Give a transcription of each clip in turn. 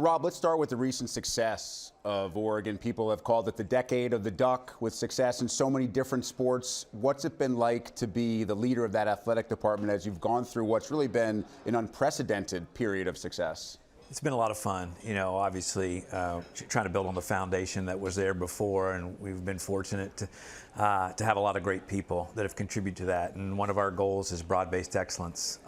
Rob, let's start with the recent success of Oregon. People have called it the decade of the duck, with success in so many different sports. What's it been like to be the leader of that athletic department as you've gone through what's really been an unprecedented period of success? It's been a lot of fun, obviously trying to build on the foundation that was there before, and we've been fortunate to have a lot of great people that have contributed to that. And one of our goals is broad-based excellence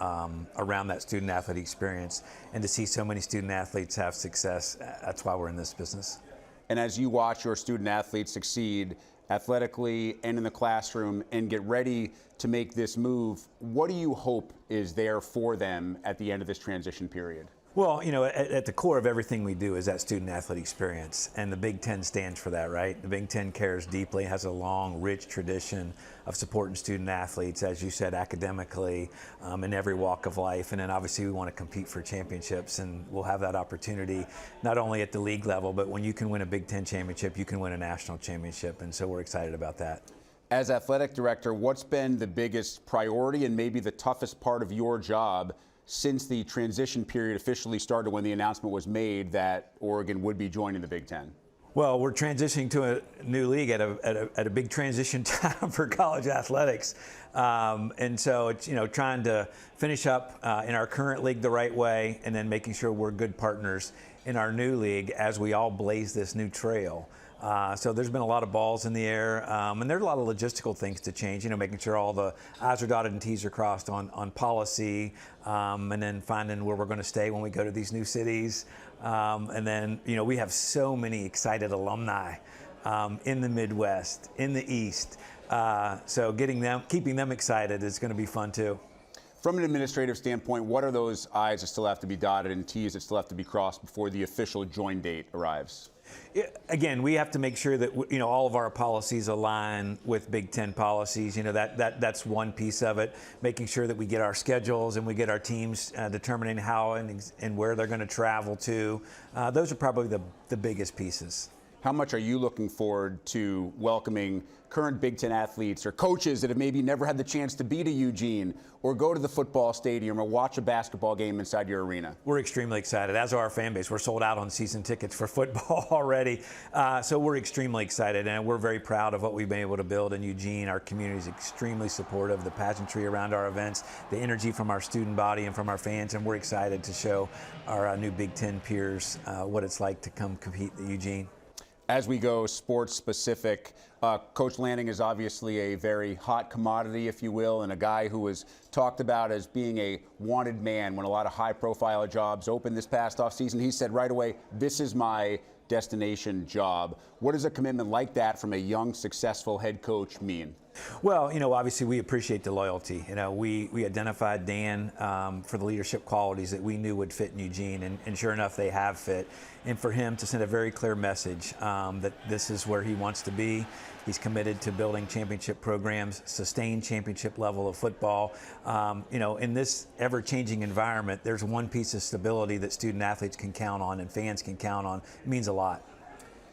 around that student-athlete experience. And to see so many student-athletes have success, that's why we're in this business. And as you watch your student-athletes succeed athletically and in the classroom and get ready to make this move, what do you hope is there for them at the end of this transition period? Well, at the core of everything we do is that student-athlete experience, and the Big Ten stands for that, right? The Big Ten cares deeply, has a long, rich tradition of supporting student-athletes, as you said, academically, in every walk of life. And then obviously we want to compete for championships, and we'll have that opportunity not only at the league level, but when you can win a Big Ten championship, you can win a national championship, and so we're excited about that. As athletic director, what's been the biggest priority and maybe the toughest part of your job since the transition period officially started, when the announcement was made that Oregon would be joining the Big Ten? Well, we're transitioning to a new league at a big transition time for college athletics. And so it's, trying to finish up in our current league the right way, and then making sure we're good partners in our new league as we all blaze this new trail. So there's been a lot of balls in the air, and there's a lot of logistical things to change, making sure all the I's are dotted and T's are crossed on policy, and then finding where we're going to stay when we go to these new cities. And then, we have so many excited alumni in the Midwest, in the East. So keeping them excited is going to be fun too. From an administrative standpoint, what are those I's that still have to be dotted and T's that still have to be crossed before the official join date arrives? Again, we have to make sure that all of our policies align with Big Ten policies. That's one piece of it. Making sure that we get our schedules and we get our teams determining how and where they're going to travel to. Those are probably the biggest pieces. How much are you looking forward to welcoming current Big Ten athletes or coaches that have maybe never had the chance to be to Eugene or go to the football stadium or watch a basketball game inside your arena? We're extremely excited, as are our fan base. We're sold out on season tickets for football already. So we're extremely excited, and we're very proud of what we've been able to build in Eugene. Our community is extremely supportive, the pageantry around our events, the energy from our student body and from our fans, and we're excited to show our new Big Ten peers what it's like to come compete at Eugene. As we go sports specific, Coach Lanning is obviously a very hot commodity, if you will, and a guy who was talked about as being a wanted man when a lot of high profile jobs opened this past offseason. He said right away, this is my destination job. What does a commitment like that from a young, successful head coach mean? Well, obviously we appreciate the loyalty. We identified Dan for the leadership qualities that we knew would fit in Eugene, and sure enough, they have fit. And for him to send a very clear message that this is where he wants to be. He's committed to building championship programs, sustained championship level of football. In this ever-changing environment, there's one piece of stability that student athletes can count on and fans can count on. It means a lot.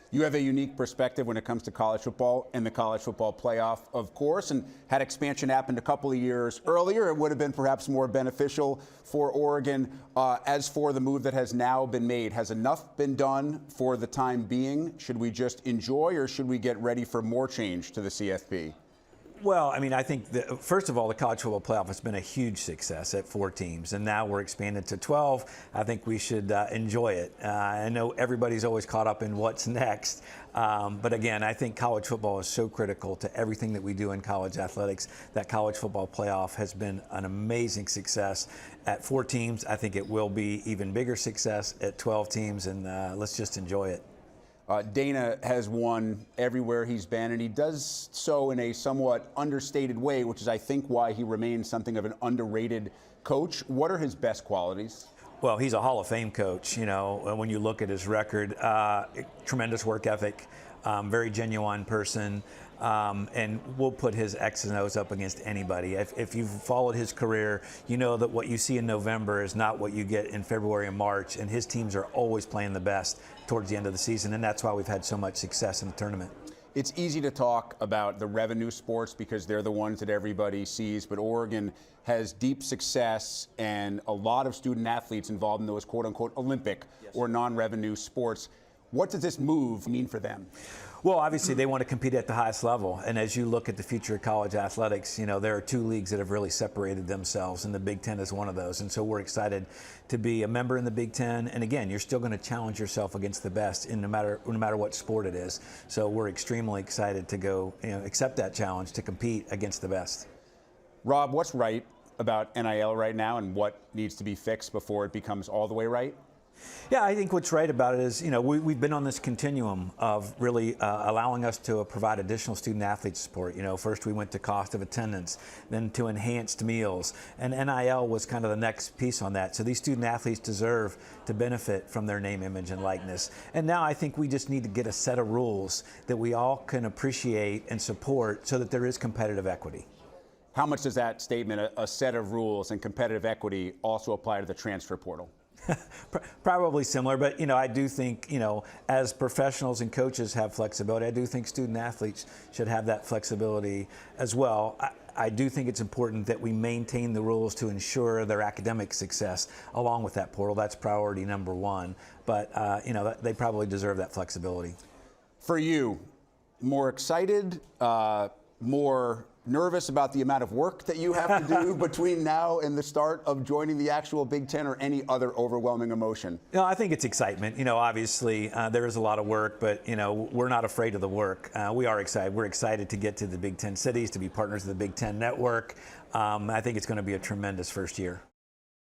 You have a unique perspective when it comes to college football and the college football playoff, of course, and had expansion happened a couple of years earlier, it would have been perhaps more beneficial for Oregon. As for the move that has now been made, has enough been done for the time being? Should we just enjoy, or should we get ready for more change to the CFP? Well, I think, first of all, the college football playoff has been a huge success at 4 teams, and now we're expanded to 12. I think we should enjoy it. I know everybody's always caught up in what's next, but again, I think college football is so critical to everything that we do in college athletics. That college football playoff has been an amazing success at 4 teams. I think it will be even bigger success at 12 teams, and let's just enjoy it. Dana has won everywhere he's been, and he does so in a somewhat understated way, which is, I think, why he remains something of an underrated coach. What are his best qualities? Well, he's a Hall of Fame coach. When you look at his record, tremendous work ethic, very genuine person, and we'll put his X's and O's up against anybody. If you've followed his career, you know that what you see in November is not what you get in February and March, and his teams are always playing the best towards the end of the season, and that's why we've had so much success in the tournament. it's easy to talk about the revenue sports because they're the ones that everybody sees, but Oregon has deep success and a lot of student athletes involved in those quote-unquote Olympic or non-revenue sports. What does this move mean for them? Well, obviously they want to compete at the highest level, and as you look at the future of college athletics, you know, there are two leagues that have really separated themselves, and the Big Ten is one of those. And so we're excited to be a member in the Big Ten. And again, you're still going to challenge yourself against the best in no matter what sport it is. So we're extremely excited to go, you know, accept that challenge to compete against the best. Rob, what's right about NIL right now, and what needs to be fixed before it becomes all the way right? Yeah, I think what's right about it is, you know, we've been on this continuum of really allowing us to provide additional student athlete support. You know, first we went to cost of attendance, then to enhanced meals, and NIL was kind of the next piece on that. So these student athletes deserve to benefit from their name, image, and likeness. And now I think we just need to get a set of rules that we all can appreciate and support so that there is competitive equity. How much does that statement, a set of rules and competitive equity, also apply to the transfer portal? Probably similar, but, you know, I do think, you know, as professionals and coaches have flexibility, I do think student athletes should have that flexibility as well. I do think it's important that we maintain the rules to ensure their academic success along with that portal. That's priority number one, but, you know, they probably deserve that flexibility. For you, more excited, more nervous about the amount of work that you have to do between now and the start of joining the actual Big Ten, or any other overwhelming emotion? You know, I think it's excitement. You know, obviously there is a lot of work, but, you know, we're not afraid of the work. We are excited. We're excited to get to the Big Ten cities, to be partners of the Big Ten network. I think it's going to be a tremendous first year.